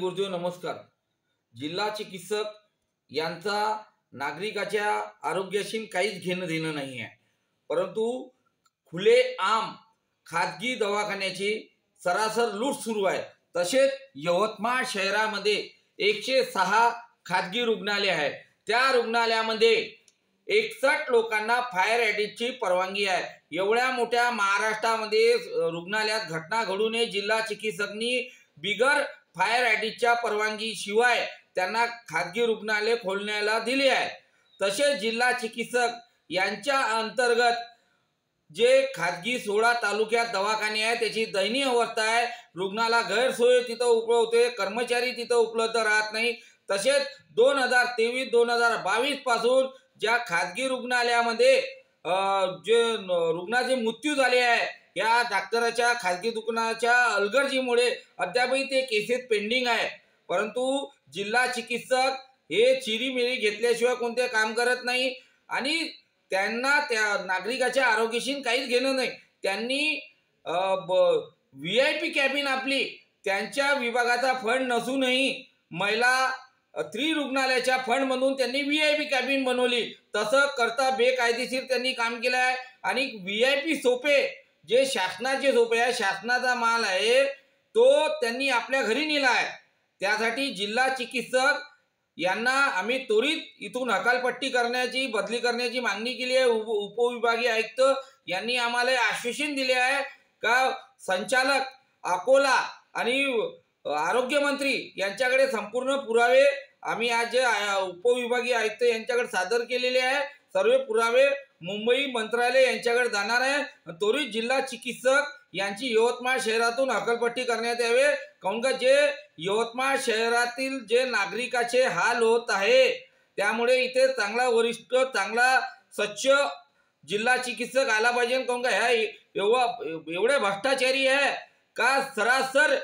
गुरुदेव नमस्कार। जिल्हा चिकित्सक यांचा नागरिकाच्या आरोग्याशी काहीच घेणं देणं नाही आहे, परंतु खुले आम खाजगी दवाखान्याची सरासर लूट सुरू आहे। तसेच यवतमाळ शहरामध्ये 106 खाजगी रुग्णालय आहेत। त्या रुग्णालयामध्ये 61 लोकांना फायर ॲडिटची परवानगी आहे। एवढ्या मोठ्या महाराष्ट्रामध्ये रुग्णालयात घटना घडू नये, जिल्हा चिकित्सकांनी बिगर फायर ॲडिटच्या परवानगी शिवाय त्यांना खाजगी रुग्णालय खोलण्याला दिले आहे। तसेच जिल्हा चिकित्सक यांच्या अंतर्गत जे खाजगी 16 तालुक्यात दवाखाने आहेत त्याची दयनीय अवस्था आहे। रुग्णाला गैरसोय तिथं उपलब्ध होते, कर्मचारी तिथं उपलब्ध राहत नाही। तसेच 2023-2022 पासून ज्या खाजगी रुग्णालयामध्ये जे रुग्णाचे मृत्यू झाले आहे, या डॉक्टराच्या खाजगी दुकानाच्या अलगर्जीमुळे अद्यापही ते केसेस पेंडिंग आहे। परंतु जिल्हा चिकित्सक हे चिरीमिरी घेतल्याशिवाय कोणते काम करत नाही आणि त्यांना त्या नागरिकाच्या आरोग्याशी काहीच घेणं नाही। त्यांनी VIP कॅबिन आपली त्यांच्या विभागाचा फंड नसूनही महिला 3 रुग्णालयाच्या फंड मधून त्यांनी VIP कॅबिन बनवली। तसं करता बेकायदेशीर त्यांनी काम केलं आहे आणि VIP सोपे जे शासनाचे सोपे आहे, शासनाचा माल आहे, तो त्यांनी आपल्या घरी नेला आहे। त्यासाठी जिल्हा चिकित्सक यांना आम्ही त्वरित इथून हकालपट्टी करण्याची, बदली करण्याची मागणी केली आहे। उपविभागीय आयुक्त यांनी आम्हाला आश्वासन दिले आहे का संचालक अकोला आणि आरोग्य मंत्री यांच्याकडे संपूर्ण पुरावे आम्ही आज उपविभागीय आयुक्त यांच्याकडे सादर केलेले आहे। सर्व पुरावे मुंबई मंत्रालय यांच्याकडे जाणार आहे। त्वरित जिल्हा चिकित्सक यांची यवतमाळ शहरातून हकालपट्टी करण्यात यावे, काऊन का जे यवतमाळ शहरातील जे नागरिकाचे हाल होत आहे, त्यामुळे इथे चांगला वरिष्ठ, चांगला स्वच्छ जिल्हा चिकित्सक आला पाहिजे। काऊन का ह्या एवढे भ्रष्टाचारी आहे का सरासर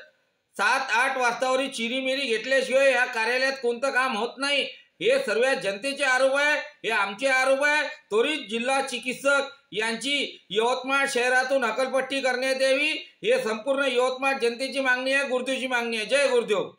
7-8 वाजतावरी चिरीमिरी घेतल्याशिवाय ह्या कार्यालयात कोणतं काम होत नाही। हे सर्व जनतेचे आरोप आहे, हे आमचे आरोप आहे। त्वरित जिल्हा चिकित्सक यांची यवतमाळ शहरातून हकालपट्टी करण्यात यावी, हे संपूर्ण यवतमाळ जनतेची मागणी आहे, गुरुदेवची मागणी आहे। जय गुरुदेव।